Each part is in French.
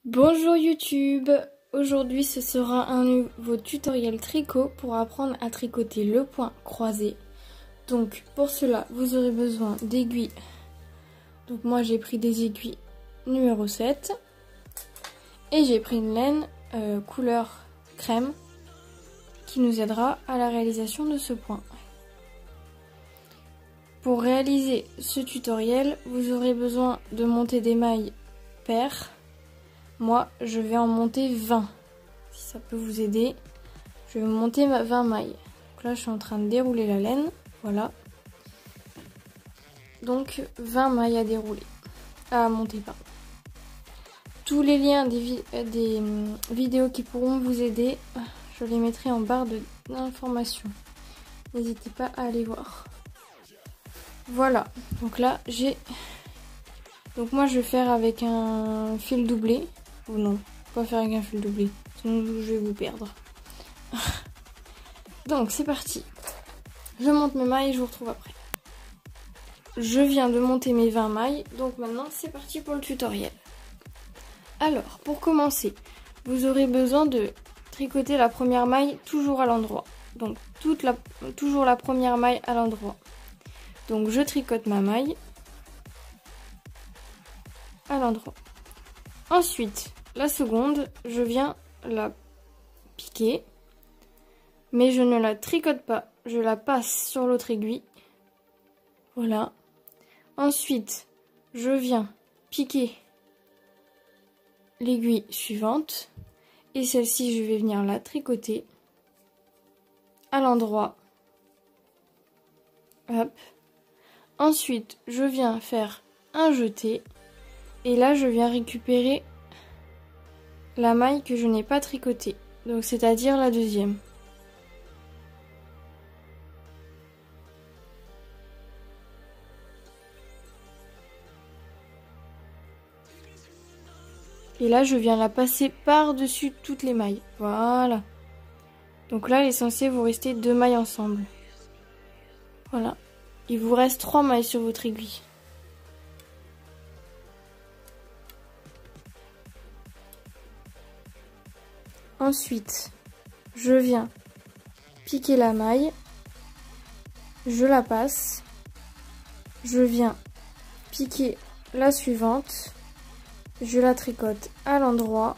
Bonjour YouTube, aujourd'hui ce sera un nouveau tutoriel tricot pour apprendre à tricoter le point croisé. Donc pour cela vous aurez besoin d'aiguilles. Donc moi j'ai pris des aiguilles numéro 7 et j'ai pris une laine couleur crème qui nous aidera à la réalisation de ce point. Pour réaliser ce tutoriel vous aurez besoin de monter des mailles paires. Moi, je vais en monter 20. Si ça peut vous aider, je vais monter 20 mailles. Donc là, je suis en train de dérouler la laine. Voilà. Donc, 20 mailles à dérouler. À monter, pardon. Tous les liens des vidéos qui pourront vous aider, je les mettrai en barre d'informations. N'hésitez pas à aller voir. Voilà. Donc là, donc moi, je vais faire avec un fil doublé. Ou non, pas faire avec un fil doublé, sinon je vais vous perdre. Donc c'est parti. Je monte mes mailles et je vous retrouve après. Je viens de monter mes 20 mailles, donc maintenant c'est parti pour le tutoriel. Alors, pour commencer, vous aurez besoin de tricoter la première maille toujours à l'endroit. Donc toujours la première maille à l'endroit. Donc je tricote ma maille à l'endroit. Ensuite, la seconde, je viens la piquer, mais je ne la tricote pas, je la passe sur l'autre aiguille. Voilà. Ensuite, je viens piquer l'aiguille suivante, et celle-ci, je vais venir la tricoter à l'endroit. Hop. Ensuite, je viens faire un jeté. Et là, je viens récupérer la maille que je n'ai pas tricotée. Donc, c'est-à-dire la deuxième. Et là, je viens la passer par-dessus toutes les mailles. Voilà. Donc là, il est censé vous rester 2 mailles ensemble. Voilà. Il vous reste 3 mailles sur votre aiguille. Ensuite, je viens piquer la maille, je la passe, je viens piquer la suivante, je la tricote à l'endroit,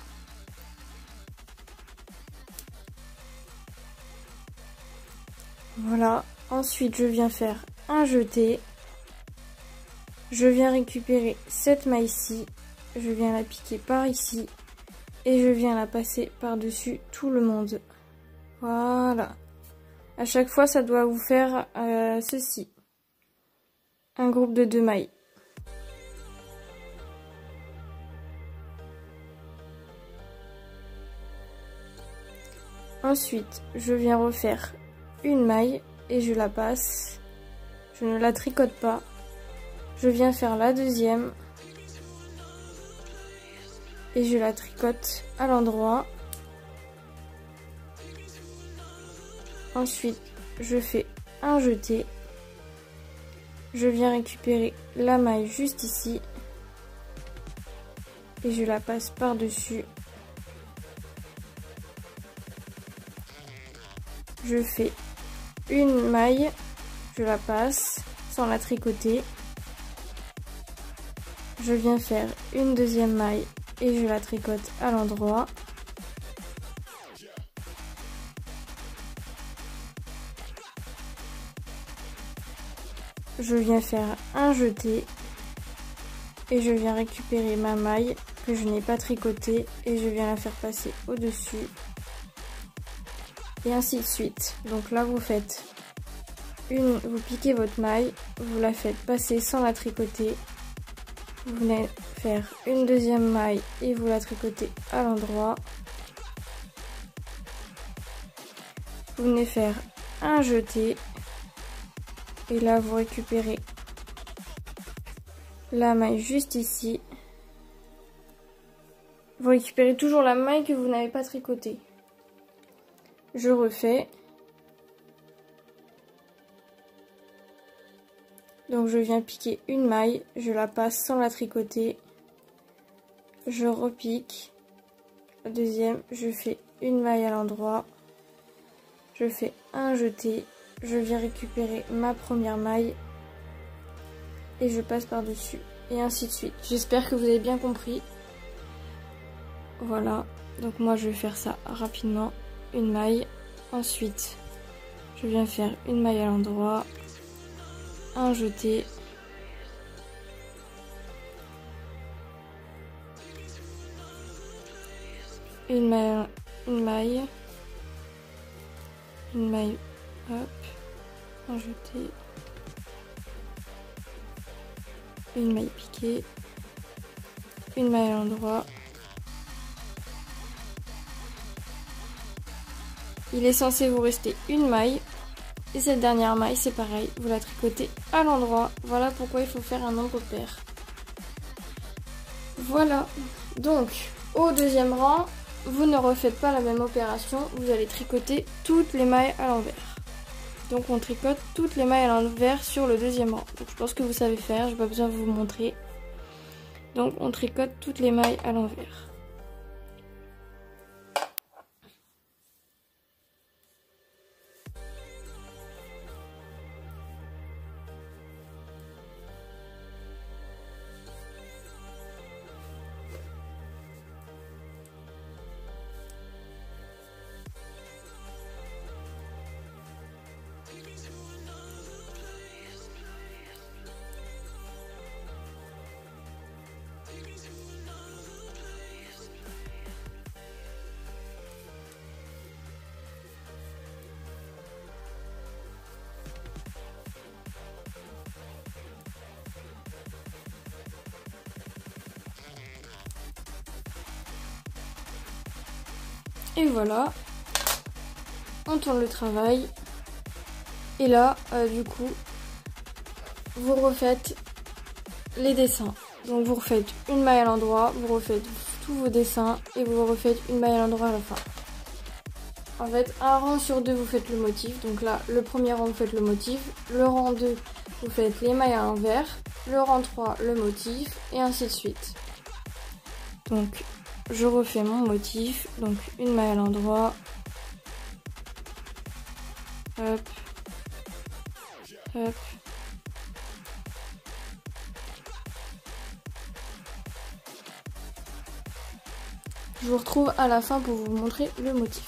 voilà. Ensuite, je viens faire un jeté, je viens récupérer cette maille-ci, je viens la piquer par ici. Et je viens la passer par-dessus tout le monde. Voilà. À chaque fois, ça doit vous faire ceci. Un groupe de 2 mailles. Ensuite, je viens refaire une maille et je la passe. Je ne la tricote pas. Je viens faire la deuxième. Et je la tricote à l'endroit. Ensuite, je fais un jeté. Je viens récupérer la maille juste ici. Et je la passe par-dessus. Je fais une maille. Je la passe sans la tricoter. Je viens faire une deuxième maille. Et je la tricote à l'endroit. Je viens faire un jeté. Et je viens récupérer ma maille que je n'ai pas tricotée. Et je viens la faire passer au-dessus. Et ainsi de suite. Donc là vous faites vous piquez votre maille. Vous la faites passer sans la tricoter. Vous venez faire une deuxième maille et vous la tricotez à l'endroit. Vous venez faire un jeté. Et là, vous récupérez la maille juste ici. Vous récupérez toujours la maille que vous n'avez pas tricotée. Je refais. Donc je viens piquer une maille, je la passe sans la tricoter. Je repique deuxième, je fais une maille à l'endroit, je fais un jeté, je viens récupérer ma première maille et je passe par dessus et ainsi de suite. J'espère que vous avez bien compris. Voilà, donc moi je vais faire ça rapidement, une maille, ensuite je viens faire une maille à l'endroit, un jeté, une maille, hop, un jeté, une maille piquée, une maille à l'endroit. Il est censé vous rester une maille et cette dernière maille c'est pareil, vous la tricotez à l'endroit. Voilà pourquoi il faut faire un nombre pair. Voilà, donc au deuxième rang, vous ne refaites pas la même opération, vous allez tricoter toutes les mailles à l'envers. Donc on tricote toutes les mailles à l'envers sur le deuxième rang. Donc je pense que vous savez faire, je n'ai pas besoin de vous montrer. Donc on tricote toutes les mailles à l'envers. Et voilà, on tourne le travail. Et là, du coup, vous refaites les dessins. Donc vous refaites une maille à l'endroit, vous refaites tous vos dessins et vous refaites une maille à l'endroit à la fin. En fait, un rang sur deux, vous faites le motif. Donc là, le premier rang, vous faites le motif. Le rang 2, vous faites les mailles à l'envers. Le rang 3, le motif. Et ainsi de suite. Donc, je refais mon motif. Donc, une maille à l'endroit. Hop. Hop. Je vous retrouve à la fin pour vous montrer le motif.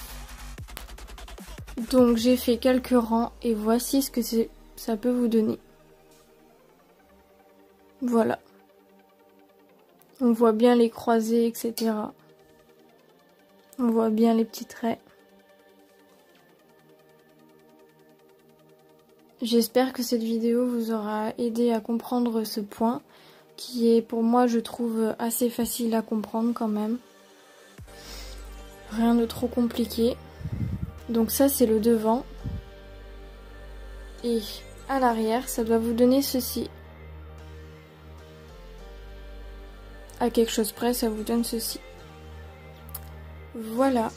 Donc j'ai fait quelques rangs et voici ce que ça peut vous donner. Voilà. On voit bien les croisés, etc. On voit bien les petits traits. J'espère que cette vidéo vous aura aidé à comprendre ce point qui est pour moi, je trouve, assez facile à comprendre quand même. Rien de trop compliqué. Donc ça c'est le devant. Et à l'arrière, ça doit vous donner ceci. À quelque chose près, ça vous donne ceci. Voilà.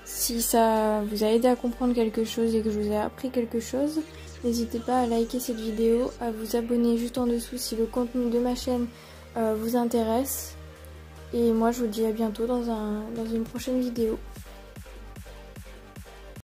Si ça vous a aidé à comprendre quelque chose et que je vous ai appris quelque chose, n'hésitez pas à liker cette vidéo, à vous abonner juste en dessous si le contenu de ma chaîne vous intéresse. Et moi je vous dis à bientôt dans une prochaine vidéo.